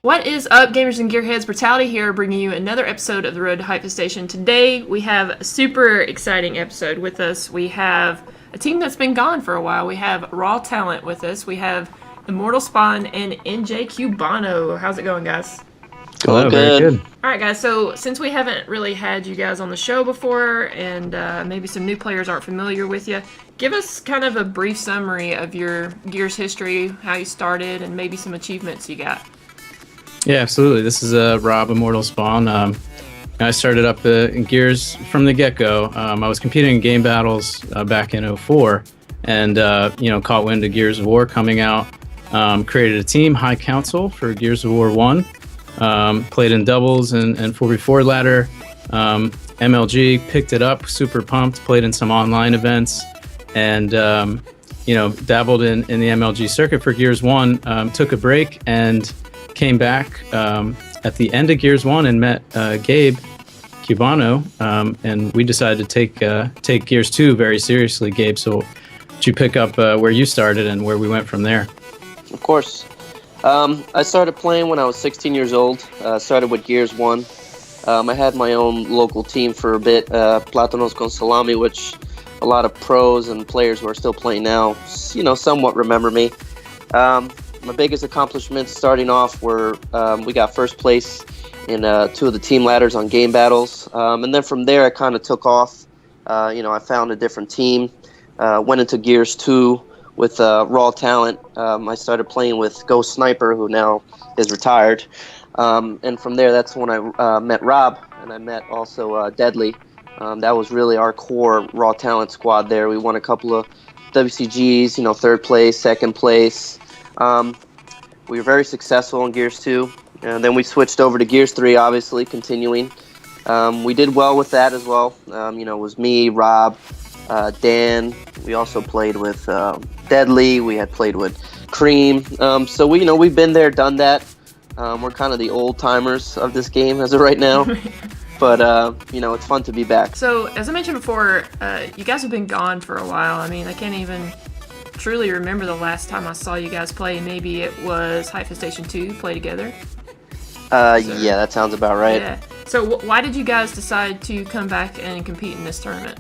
What is up, gamers and gearheads? Brittality here, bringing you another episode of the Road to Hypefestation. Today, we have a super exciting episode with us. We have a team that's been gone for a while. We have Raw Talent with us. We have ImmortalSpawn and NJCubano. How's it going, guys? Hello, very good. All right, guys. So since we haven't really had you guys on the show before, and maybe some new players aren't familiar with you, give us kind of a brief summary of your Gears history, how you started, and maybe some achievements you got. Yeah, absolutely. This is Rob, ImmortalSpawn. I started up in Gears from the get-go. I was competing in game battles back in 2004, and caught wind of Gears of War coming out. Created a team, High Council, for Gears of War 1. Played in doubles and 4v4 ladder. MLG picked it up, super pumped. Played in some online events, and dabbled in the MLG circuit for Gears 1. Took a break and came back at the end of Gears 1 and met Gabe Cubano, and we decided to take Gears 2 very seriously. Gabe, so did you pick up where you started and where we went from there? Of course. I started playing when I was 16 years old. Started with Gears 1. I had my own local team for a bit, Plátanos con Salami, which a lot of pros and players who are still playing now, somewhat remember me. My biggest accomplishments starting off were we got first place in 2 of the team ladders on game battles. And then from there, I kind of took off. I found a different team, went into Gears 2 with Raw Talent. I started playing with Ghost Sniper, who now is retired. And from there, that's when I met Rob, and I met also Deadly. That was really our core Raw Talent squad there. We won a couple of WCGs, third place, second place. We were very successful in Gears 2, and then we switched over to Gears 3, obviously, continuing. We did well with that as well. It was me, Rob, Dan. We also played with Deadly. We had played with Cream. So we've been there, done that. We're kind of the old timers of this game as of right now. But, it's fun to be back. So, as I mentioned before, you guys have been gone for a while. I mean, I can't even truly remember the last time I saw you guys play. Maybe it was Hypefestation 2, play together? Yeah, that sounds about right. Yeah. So, why did you guys decide to come back and compete in this tournament?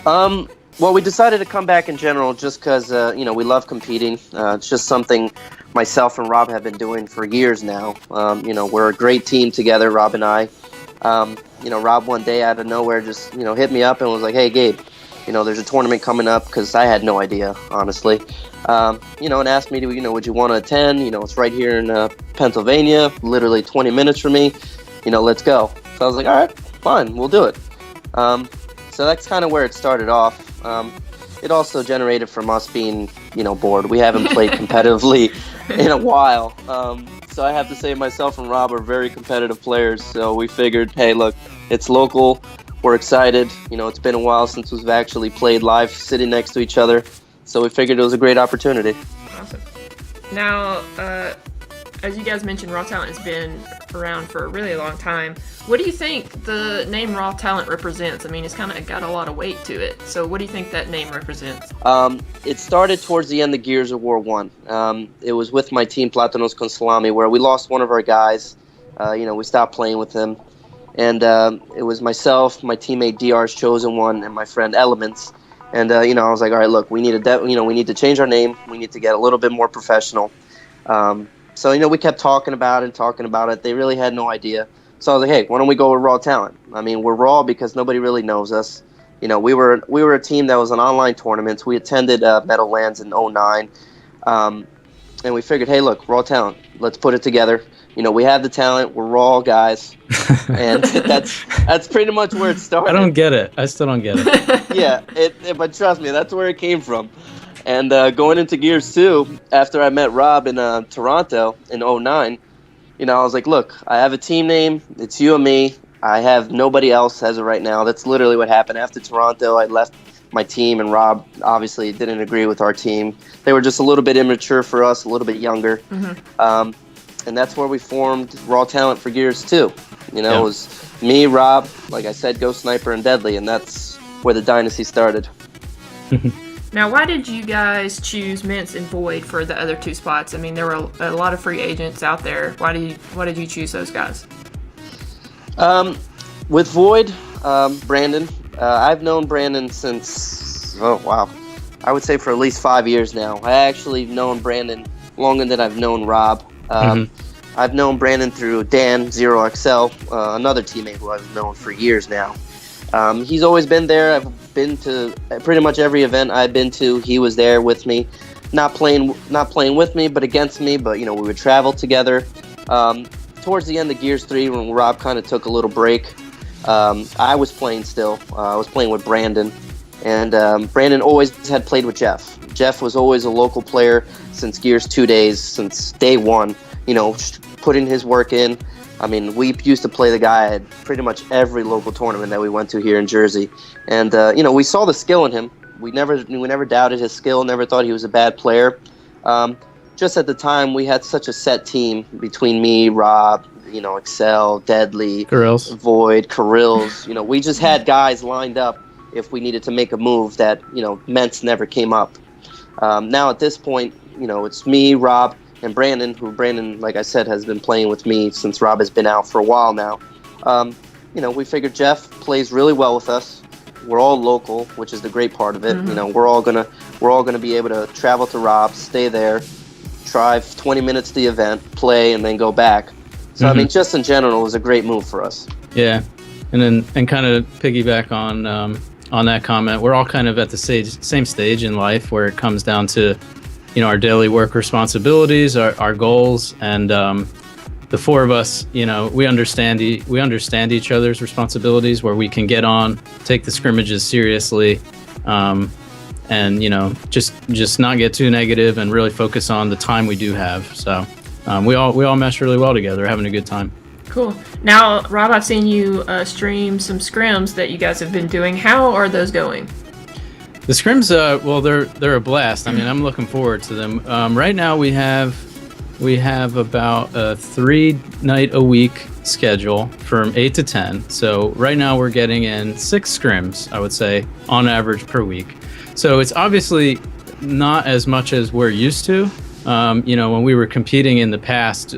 Well, we decided to come back in general just because, we love competing. It's just something myself and Rob have been doing for years now. We're a great team together, Rob and I. Rob one day out of nowhere just, hit me up and was like, hey, Gabe, there's a tournament coming up, because I had no idea, honestly. And asked me to, would you want to attend? It's right here in Pennsylvania, literally 20 minutes from me. Let's go. So I was like, all right, fine, we'll do it. So that's kind of where it started off. It also generated from us being, bored. We haven't played competitively in a while. So I have to say myself and Rob are very competitive players. So we figured, hey, look, it's local. We're excited. It's been a while since we've actually played live sitting next to each other. So we figured it was a great opportunity. Awesome. Now, as you guys mentioned, Raw Talent has been around for a really long time. What do you think the name Raw Talent represents? I mean, it's kind of got a lot of weight to it. So what do you think that name represents? It started towards the end of Gears of War 1. It was with my team, Plátanos con Salami, where we lost one of our guys. We stopped playing with him. And it was myself, my teammate DR's Chosen One, and my friend Elements. And I was like, all right, look, we need to change our name. We need to get a little bit more professional. So we kept talking about it. They really had no idea. So I was like, hey, why don't we go with Raw Talent? I mean, we're raw because nobody really knows us. We were a team that was in online tournaments. We attended Meadowlands in 2009. And we figured, hey, look, Raw Talent, let's put it together. We have the talent. We're raw guys. And that's pretty much where it started. I don't get it. I still don't get it. Yeah, but trust me, that's where it came from. And going into Gears 2, after I met Rob in Toronto in 2009, I was like, look, I have a team name. It's you and me. I have nobody else as of right now. That's literally what happened. After Toronto, I left my team, and Rob obviously didn't agree with our team. They were just a little bit immature for us, a little bit younger. Mm-hmm. And that's where we formed Raw Talent for Gears 2. It was me, Rob, like I said, Ghost Sniper, and Deadly, and that's where the dynasty started. Now, why did you guys choose Mince and Void for the other 2 spots? I mean, there were a lot of free agents out there. Why did you choose those guys? With Void, Brandon, I've known Brandon since, I would say for at least 5 years now. I actually known Brandon longer than I've known Rob. I've known Brandon through Dan, Zero XL, another teammate who I've known for years now. He's always been there. I've been to pretty much every event I've been to. He was there with me, not playing with me, but against me. But we would travel together. Towards the end of Gears 3, when Rob kind of took a little break, I was playing still. I was playing with Brandon, and Brandon always had played with Jeff. Jeff was always a local player since Gears 2 days, since day one. Putting his work in. I mean, we used to play the guy at pretty much every local tournament that we went to here in Jersey, and we saw the skill in him. We never doubted his skill. Never thought he was a bad player. Just at the time, we had such a set team between me, Rob, Excel, Deadly, Kirill's. Void, Kirill's. We just had guys lined up if we needed to make a move that Mence never came up. Now at this point, it's me, Rob, and Brandon, who like I said, has been playing with me since Rob has been out for a while now. We figured Jeff plays really well with us. We're all local, which is the great part of it. We're all gonna be able to travel to Rob, stay there, drive 20 minutes to the event, play, and then go back. So I mean, just in general, it was a great move for us. Yeah, and kind of piggyback on that comment, we're all kind of at the same stage in life where it comes down to our daily work responsibilities, our goals, and the 4 of us, we understand each other's responsibilities, where we can get on, take the scrimmages seriously, and just not get too negative and really focus on the time we do have. So we all mesh really well together, having a good time. Cool. Now, Rob, I've seen you stream some scrims that you guys have been doing. How are those going? The scrims, they're a blast. I mean, I'm looking forward to them. Right now, we have about a 3-night-a-week schedule from 8 to 10. So right now, we're getting in 6 scrims, I would say, on average per week. So it's obviously not as much as we're used to. When we were competing in the past,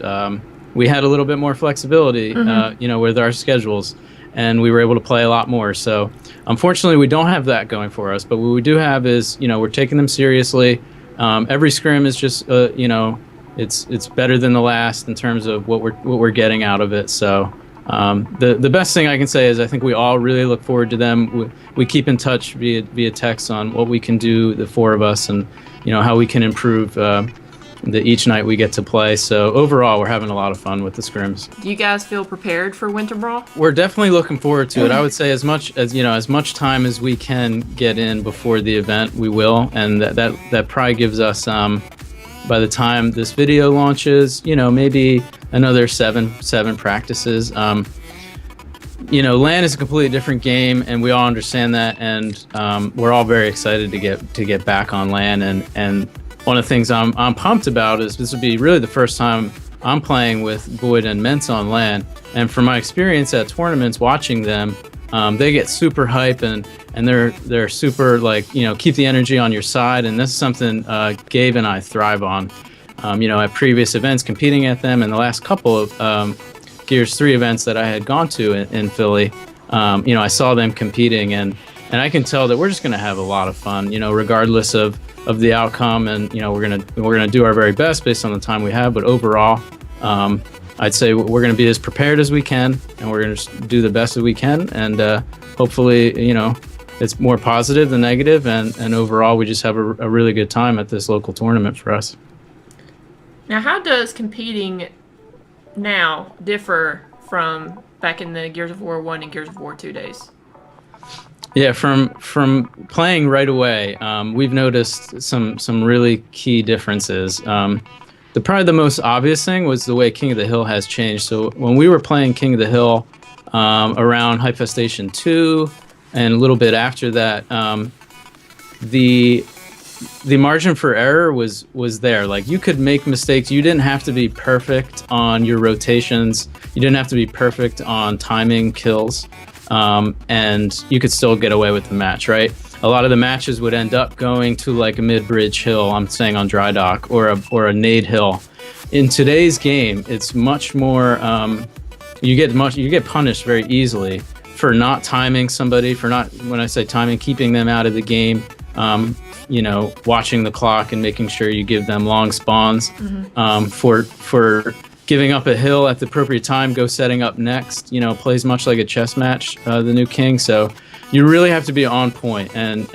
we had a little bit more flexibility, with our schedules, and we were able to play a lot more. So unfortunately, we don't have that going for us. But what we do have is, we're taking them seriously. Every scrim is just, it's better than the last in terms of what we're getting out of it. So the best thing I can say is I think we all really look forward to them. We keep in touch via text on what we can do, the 4 of us, and how we can improve each night we get to play. So overall, we're having a lot of fun with the scrims. Do you guys feel prepared for Winter Brawl? We're definitely looking forward to it. I would say as much time as we can get in before the event, we will, and that probably gives us by the time this video launches, maybe another seven practices. LAN is a completely different game, and we all understand that, and we're all very excited to get back on LAN. And one of the things I'm pumped about is this would be really the first time I'm playing with Void and Mence on LAN. And from my experience at tournaments, watching them, they get super hype and they're super keep the energy on your side. And this is something Gabe and I thrive on. At previous events, competing at them, and the last couple of Gears 3 events that I had gone to in Philly, I saw them competing, and I can tell that we're just going to have a lot of fun, regardless of the outcome, and we're gonna do our very best based on the time we have. But overall, I'd say we're gonna be as prepared as we can, and we're gonna do the best that we can, and hopefully, it's more positive than negative, and overall, we just have a really good time at this local tournament for us. Now, how does competing now differ from back in the Gears of War 1 and Gears of War 2 days? Yeah, from playing right away, we've noticed some really key differences. Probably the most obvious thing was the way King of the Hill has changed. So when we were playing King of the Hill around Hypefestation 2 and a little bit after that, the margin for error was there. Like, you could make mistakes. You didn't have to be perfect on your rotations. You didn't have to be perfect on timing kills. And you could still get away with the match, right? a lot of the matches would end up going to like a mid-bridge hill, I'm saying on dry dock, or a nade hill. In today's game, it's much more, you get punished very easily for not timing somebody, for not, when I say timing, keeping them out of the game, watching the clock and making sure you give them long spawns, for giving up a hill at the appropriate time, go setting up next, plays much like a chess match, the new king. So you really have to be on point, and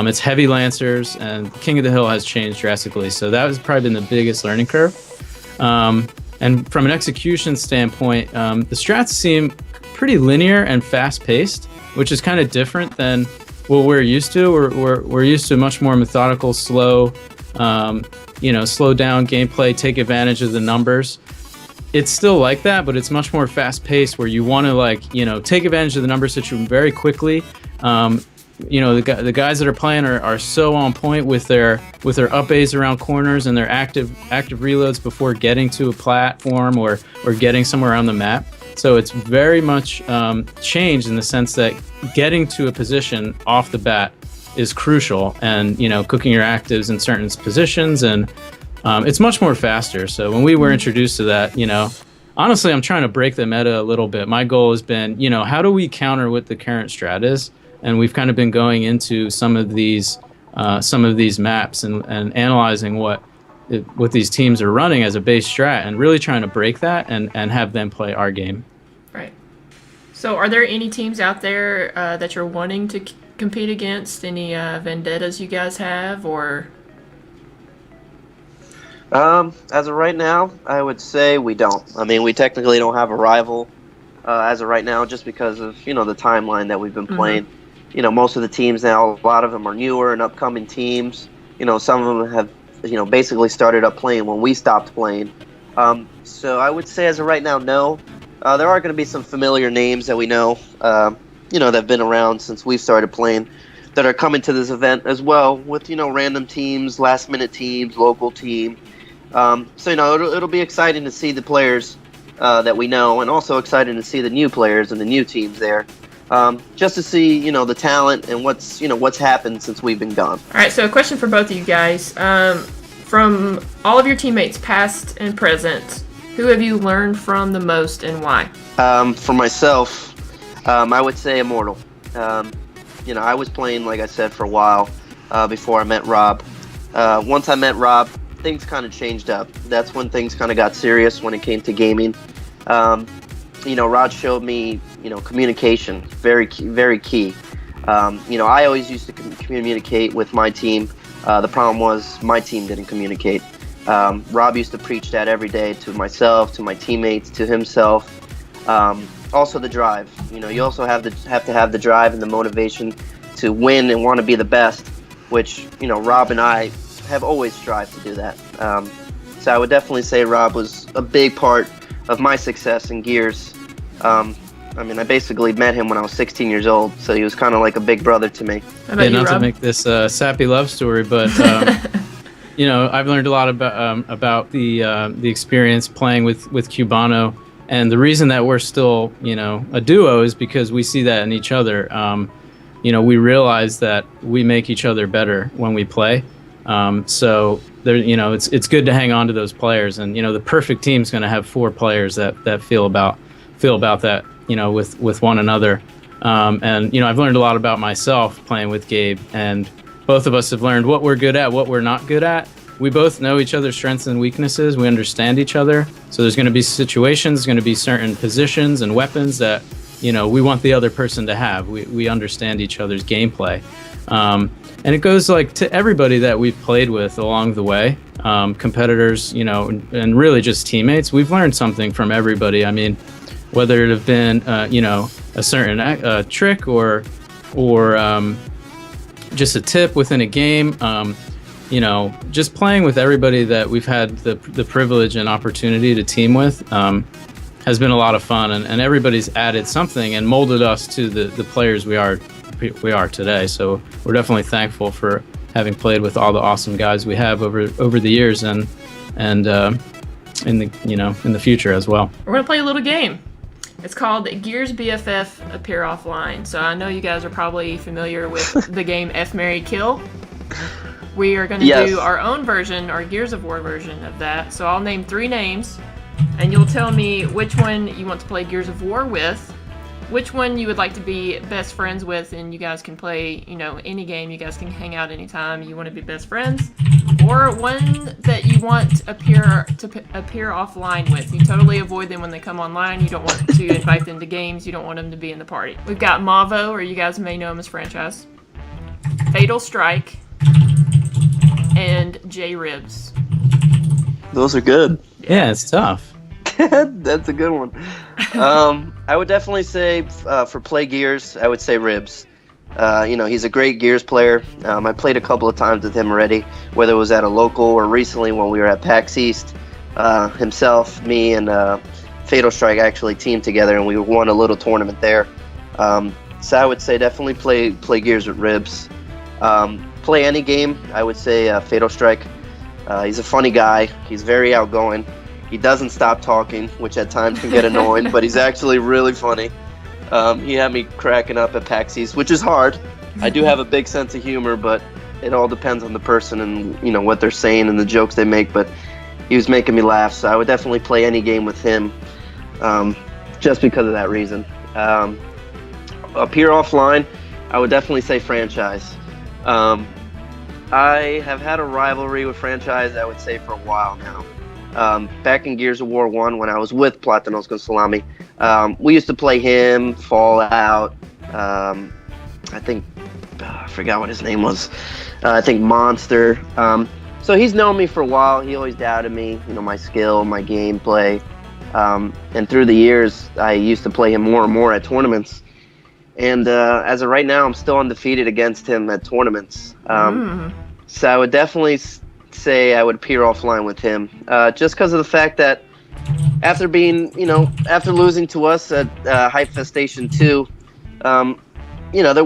it's heavy lancers, and King of the Hill has changed drastically. So that has probably been the biggest learning curve. And from an execution standpoint, the strats seem pretty linear and fast-paced, which is kind of different than what we're used to. We're used to much more methodical, slow, slow down gameplay, take advantage of the numbers. It's still like that, but it's much more fast-paced, where you want to take advantage of the number situation very quickly. The guys that are playing are so on point with their up A's around corners and their active reloads before getting to a platform or getting somewhere on the map. So it's very much changed in the sense that getting to a position off the bat is crucial, and cooking your actives in certain positions, and it's much more faster. So when we were introduced to that, honestly, I'm trying to break the meta a little bit. My goal has been, how do we counter what the current strat is? And we've kind of been going into some of these maps and analyzing what these teams are running as a base strat, and really trying to break that and have them play our game. Right. So are there any teams out there that you're wanting to compete against? Any vendettas you guys have, or? As of right now, I would say we don't. I mean, we technically don't have a rival as of right now, just because of, the timeline that we've been playing. Most of the teams now, a lot of them are newer and upcoming teams. Some of them have, basically started up playing when we stopped playing. So I would say as of right now, no. There are going to be some familiar names that we know, that have been around since we've started playing, that are coming to this event as well, with, random teams, last-minute teams, local team. So, it'll be exciting to see the players that we know, and also exciting to see the new players and the new teams there. Just to see, the talent and what's happened since we've been gone. All right, so a question for both of you guys. From all of your teammates, past and present, who have you learned from the most, and why? For myself, I would say Immortal. I was playing, like I said, for a while before I met Rob. Once I met Rob, things kind of changed up. That's when things kind of got serious when it came to gaming. Rod showed me, communication, very key. I always used to communicate with my team. The problem was my team didn't communicate. Rob used to preach that every day to myself, to my teammates, to himself. Also the drive. You also have to have the drive and the motivation to win and want to be the best, which, Rob and I have always strived to do that. So I would definitely say Rob was a big part of my success in Gears. I basically met him when I was 16 years old, so he was kind of like a big brother to me. Not to make this a sappy love story, but I've learned a lot about the experience playing with Cubano, and the reason that we're still a duo is because we see that in each other. We realize that we make each other better when we play. So there, it's good to hang on to those players, and the perfect team's going to have 4 players that feel about that, with one another. And I've learned a lot about myself playing with Gabe, and both of us have learned what we're good at, what we're not good at. We both know each other's strengths and weaknesses. We understand each other. So there's going to be situations, there's going to be certain positions and weapons that we want the other person to have. We understand each other's gameplay. And it goes to everybody that we've played with along the way, competitors, and really just teammates. We've learned something from everybody. I mean, whether it have been, a certain trick or just a tip within a game, just playing with everybody that we've had the privilege and opportunity to team with has been a lot of fun, and everybody's added something and molded us to the players we are today. So we're definitely thankful for having played with all the awesome guys we have over the years, and in the future as well. We're gonna play a little game. It's called Gears BFF Appear Offline. So I know you guys are probably familiar with the game F, Marry, Kill. We are going to do our own version, our Gears of War version of that. So I'll name 3 names, and you'll tell me which one you want to play Gears of War with, which one you would like to be best friends with, and you guys can play, any game. You guys can hang out anytime you want to be best friends, or one that you want to appear offline with. You totally avoid them when they come online. You don't want to invite them to games. You don't want them to be in the party. We've got Mavo, or you guys may know him as Franchise, Fatal Strike, and J-Ribs. Those are good. Yeah, it's tough. That's a good one. I would definitely say for play Gears, I would say Ribs. He's a great Gears player. I played a couple of times with him already, whether it was at a local or recently when we were at PAX East. Himself, me, and Fatal Strike actually teamed together, and we won a little tournament there. So I would say definitely play Gears with Ribs. Play any game, I would say Fatal Strike. He's a funny guy. He's very outgoing. He doesn't stop talking, which at times can get annoying, but he's actually really funny. He had me cracking up at PAX East, which is hard. I do have a big sense of humor, but it all depends on the person and what they're saying and the jokes they make. But he was making me laugh, so I would definitely play any game with him, just because of that reason. Appear offline, I would definitely say Franchise. I have had a rivalry with Franchise, I would say, for a while now. Back in Gears of War 1, when I was with Platanos con Salami, we used to play him, Fallout, I forgot what his name was, I think Monster. So he's known me for a while. He always doubted me, my skill, my gameplay. And through the years, I used to play him more and more at tournaments. And as of right now, I'm still undefeated against him at tournaments. So I would definitely say I would appear offline with him, just because of the fact that after after losing to us at Hypefestation 2, there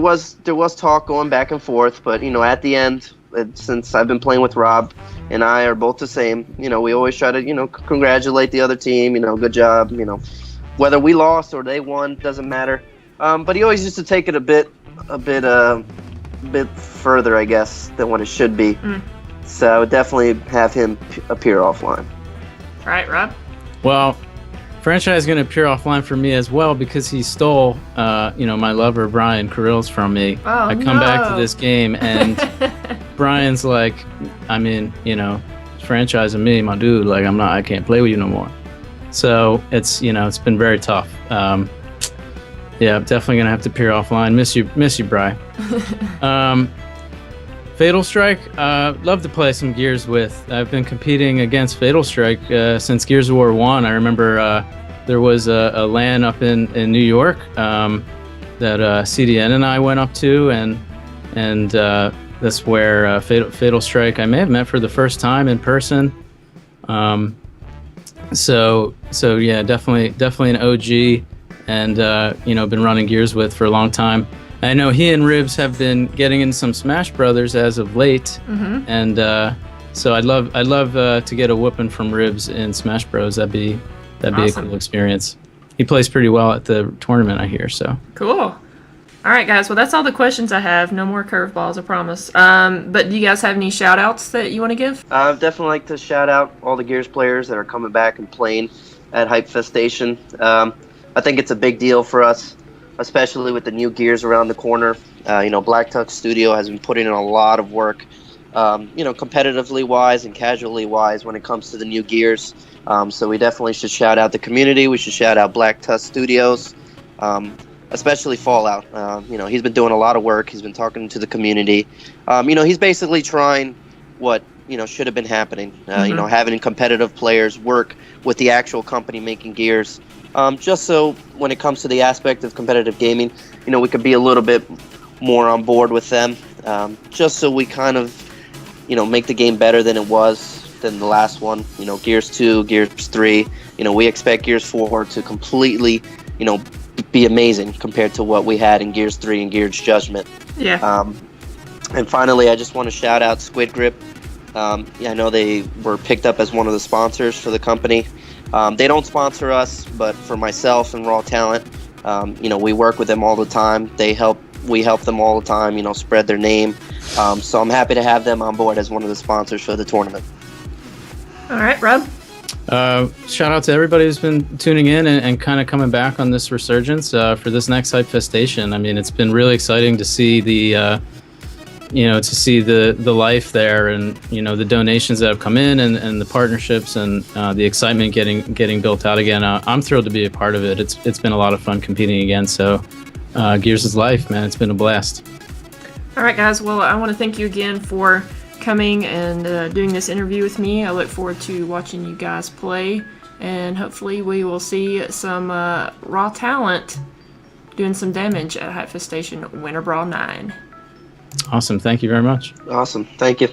was talk going back and forth, but at the end, since I've been playing with Rob and I are both the same, we always try to congratulate the other team, good job, whether we lost or they won, doesn't matter. But he always used to take it a bit further, I guess, than what it should be. So I would definitely have him appear offline. All right, Rob? Well, Franchise is going to appear offline for me as well because he stole, my lover Brian Carril's from me. Oh, I come back to this game and Brian's like, Franchise and me, my dude, like I can't play with you no more. So it's been very tough. Yeah, I'm definitely gonna have to appear offline. Miss you, Bri. Fatal Strike, love to play some Gears with. I've been competing against Fatal Strike since Gears of War 1. I remember there was a LAN up in New York that CDN and I went up to, and that's where Fatal Strike I may have met for the first time in person. So yeah, definitely an OG, and been running Gears with for a long time. I know he and Ribs have been getting in some Smash Brothers as of late, and so I'd love to get a whooping from Ribs in Smash Bros. That'd be awesome. A cool experience. He plays pretty well at the tournament, I hear. So cool. All right, guys. Well, that's all the questions I have. No more curveballs, I promise. But do you guys have any shout-outs that you want to give? I'd definitely like to shout out all the Gears players that are coming back and playing at Hypefestation. I think it's a big deal for us, especially with the new Gears around the corner. Black Tuck Studio has been putting in a lot of work, competitively wise and casually wise when it comes to the new Gears. So we definitely should shout out the community. We should shout out Black Tuck Studios, especially Fallout. He's been doing a lot of work. He's been talking to the community. He's basically trying what should have been happening. Having competitive players work with the actual company making Gears. Just so when it comes to the aspect of competitive gaming, we could be a little bit more on board with them, just so we kind of, make the game better than it was than the last one. Gears 2, Gears 3, we expect Gears 4 to completely, be amazing compared to what we had in Gears 3 and Gears Judgment. Yeah. And finally, I just want to shout out Squid Grip. I know they were picked up as one of the sponsors for the company. They don't sponsor us, but for myself and Raw Talent, we work with them all the time. We help them all the time, spread their name. So I'm happy to have them on board as one of the sponsors for the tournament. All right, Rob. Shout out to everybody who's been tuning in and kind of coming back on this resurgence for this next Hypefestation. I mean, it's been really exciting to see the life there, and the donations that have come in, and the partnerships, and the excitement getting built out again. I'm thrilled to be a part of it. It's been a lot of fun competing again. So Gears is life, man. It's been a blast. All right, guys. Well, I want to thank you again for coming and doing this interview with me. I look forward to watching you guys play, and hopefully we will see some raw talent doing some damage at Hypefestation Winter Brawl 9. Awesome. Thank you very much. Awesome. Thank you.